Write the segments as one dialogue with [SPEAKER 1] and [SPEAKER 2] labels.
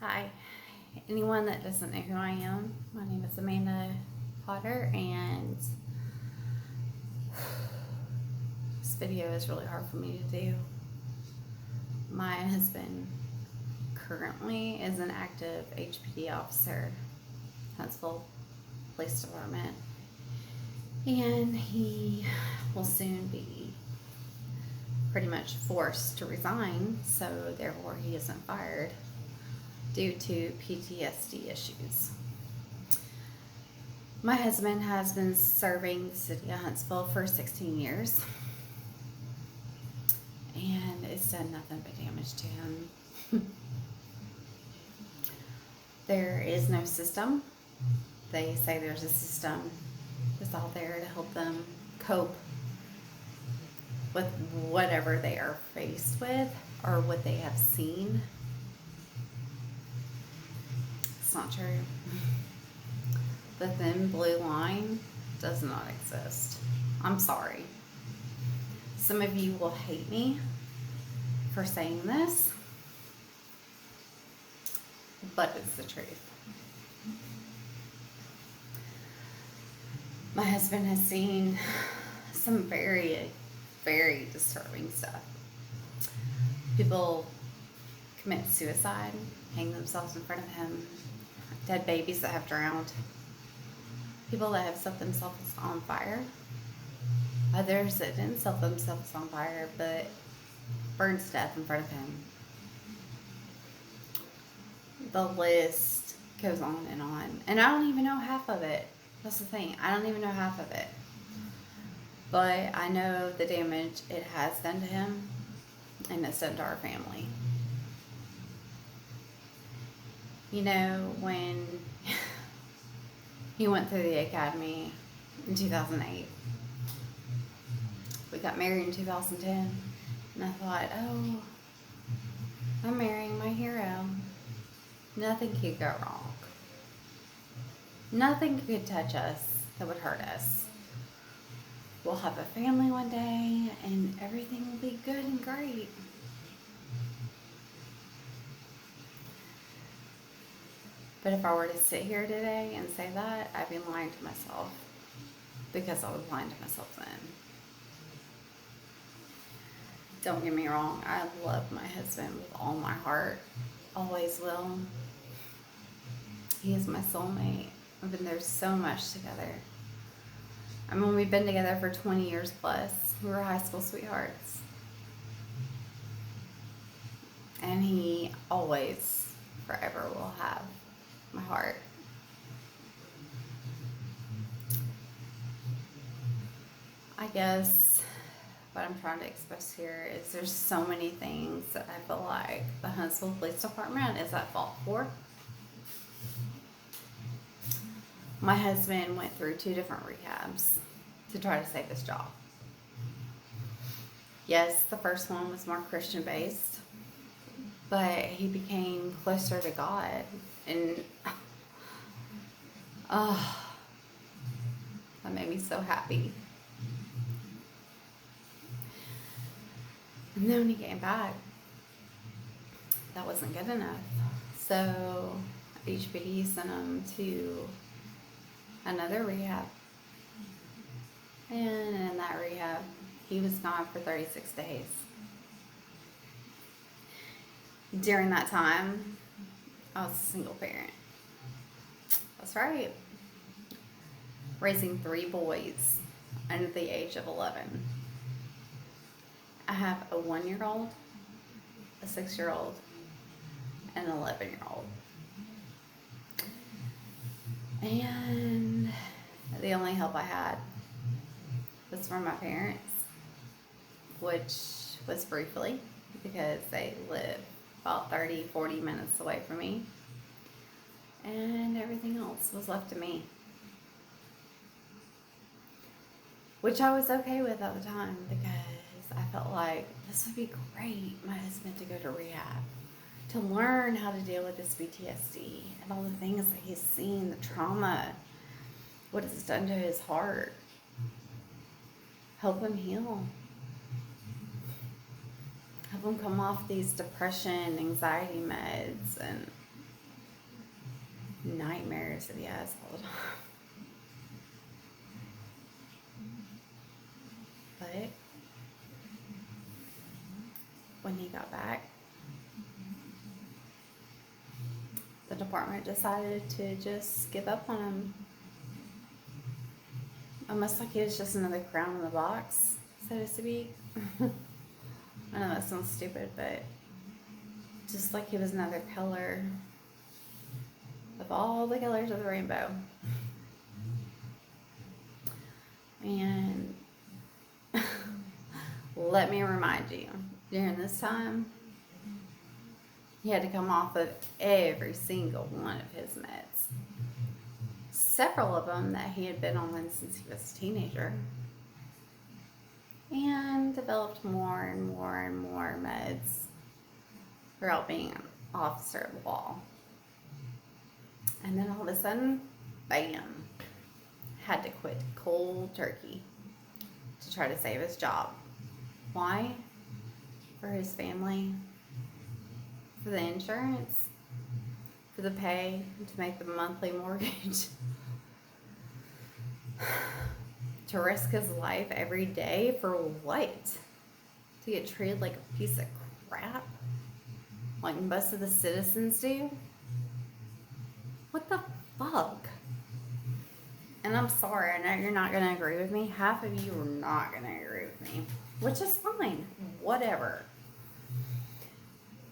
[SPEAKER 1] Hi. Anyone that doesn't know who I am, my name is Amanda Potter, and this video is really hard for me to do. My husband currently is an active HPD officer, Huntsville Police Department, and he will soon be pretty much forced to resign, so therefore he isn't fired due to PTSD issues. My husband has been serving the city of Huntsville for 16 years, and it's done nothing but damage to him. There is no system. They say there's a system that's out there to help them cope with whatever they are faced with or what they have seen. It's not true. The thin blue line does not exist. I'm sorry. Some of you will hate me for saying this, but it's the truth. My husband has seen some very, very disturbing stuff. People commit suicide, hang themselves in front of him, dead babies that have drowned, people that have set themselves on fire, others that didn't set themselves on fire but burned to death in front of him. The list goes on, and I don't even know half of it. That's the thing, I don't even know half of it, but I know the damage it has done to him and it's done to our family. You know, when he went through the academy in 2008, we got married in 2010, and I thought, oh, I'm marrying my hero. Nothing could go wrong. Nothing could touch us that would hurt us. We'll have a family one day, and everything will be good and great. But if I were to sit here today and say that, I'd be lying to myself, because I was lying to myself then. Don't get me wrong, I love my husband with all my heart. Always will. He is my soulmate. We've been there so much together. I mean, we've been together for 20 years plus. We were high school sweethearts. And he always, forever will have my heart. I guess what I'm trying to express here is there's so many things that I feel like the Huntsville Police Department is at fault for. My husband went through 2 different rehabs to try to save his job. Yes, the first one was more Christian based, but he became closer to God, and that made me so happy. And then when he came back, that wasn't good enough. So HPD sent him to another rehab. And in that rehab, he was gone for 36 days. During that time, I was a single parent. That's right. Raising 3 boys under the age of 11. I have a 1-year-old, a 6-year-old, and an 11-year-old. And the only help I had was from my parents, which was briefly, because they live about 30-40 minutes away from me, and everything else was left to me, which I was okay with at the time, because I felt like this would be great, my husband to go to rehab, to learn how to deal with this PTSD and all the things that he's seen, the trauma, what it's done to his heart. Help him heal. Help him come off these depression, anxiety meds, and nightmares that he has all the time. But when he got back, the department decided to just give up on him. Almost like he was just another crown in the box, so to speak. I know that sounds stupid, but just like he was another color of all the colors of the rainbow. And let me remind you, during this time, he had to come off of every single one of his meds. Several of them that he had been on since he was a teenager. And developed more and more and more meds throughout being an officer of the law. And then all of a sudden, bam, had to quit cold turkey to try to save his job. Why? For his family, for the insurance, for the pay to make the monthly mortgage, to risk his life every day for what? To get treated like a piece of crap? Like most of the citizens do? What the fuck? And I'm sorry, I know you're not going to agree with me. Half of you are not going to agree with me, which is fine. Whatever.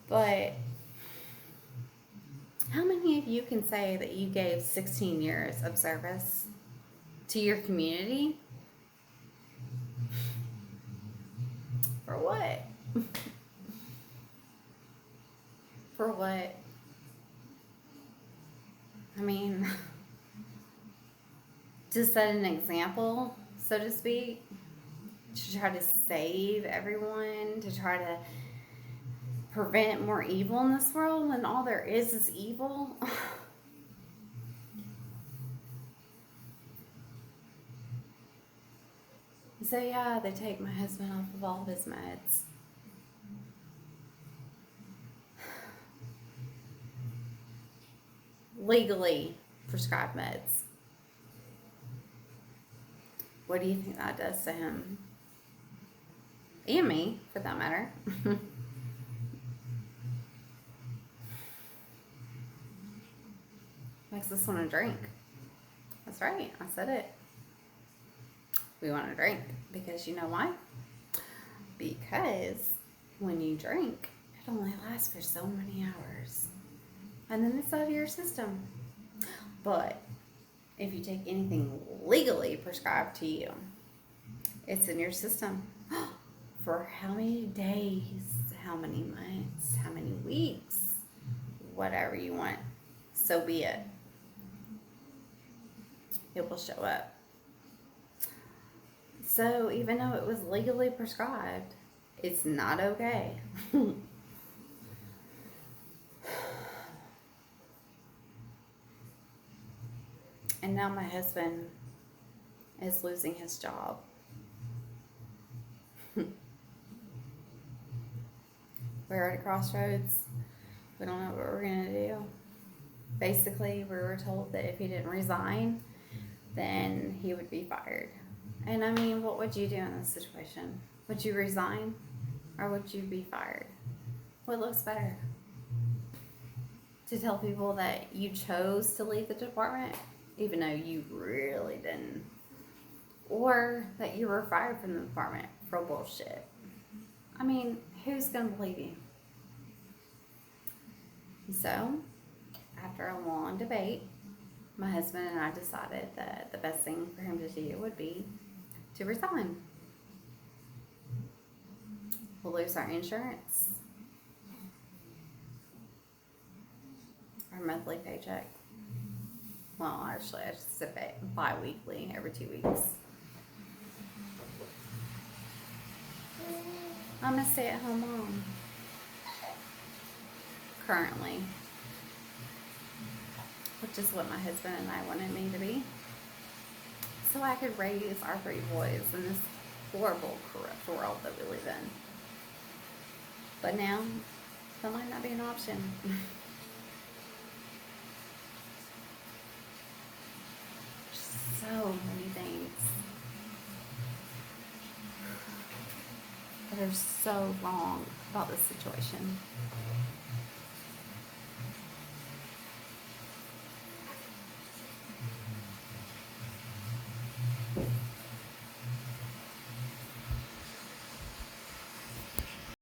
[SPEAKER 1] But how many of you can say that you gave 16 years of service to your community? For what? For what? I mean, to set an example, so to speak, to try to save everyone, to try to prevent more evil in this world when all there is evil. So yeah, they take my husband off of all of his meds. Legally prescribed meds. What do you think that does to him? And me, for that matter. Makes us want to drink. That's right, I said it. We want to drink because you know why? Because when you drink, it only lasts for so many hours. And then it's out of your system. But if you take anything legally prescribed to you, it's in your system for how many days, how many months, how many weeks, whatever you want. So be it. It will show up. So even though it was legally prescribed, it's not okay. And now my husband is losing his job. We're at a crossroads. We don't know what we're going to do. Basically, we were told that if he didn't resign, then he would be fired. And I mean, what would you do in this situation? Would you resign or would you be fired? What looks better? To tell people that you chose to leave the department, even though you really didn't. Or that you were fired from the department for bullshit. I mean, who's going to believe you? So, after a long debate, my husband and I decided that the best thing for him to do would be to resign. We'll lose our insurance, our monthly paycheck. Well, actually, I just sit back bi-weekly, every 2 weeks. I'm a stay-at-home mom. Currently. Which is what my husband and I wanted me to be. So I could raise our 3 boys in this horrible, corrupt world that we live in. But now, that might not be an option. they're so wrong about this situation.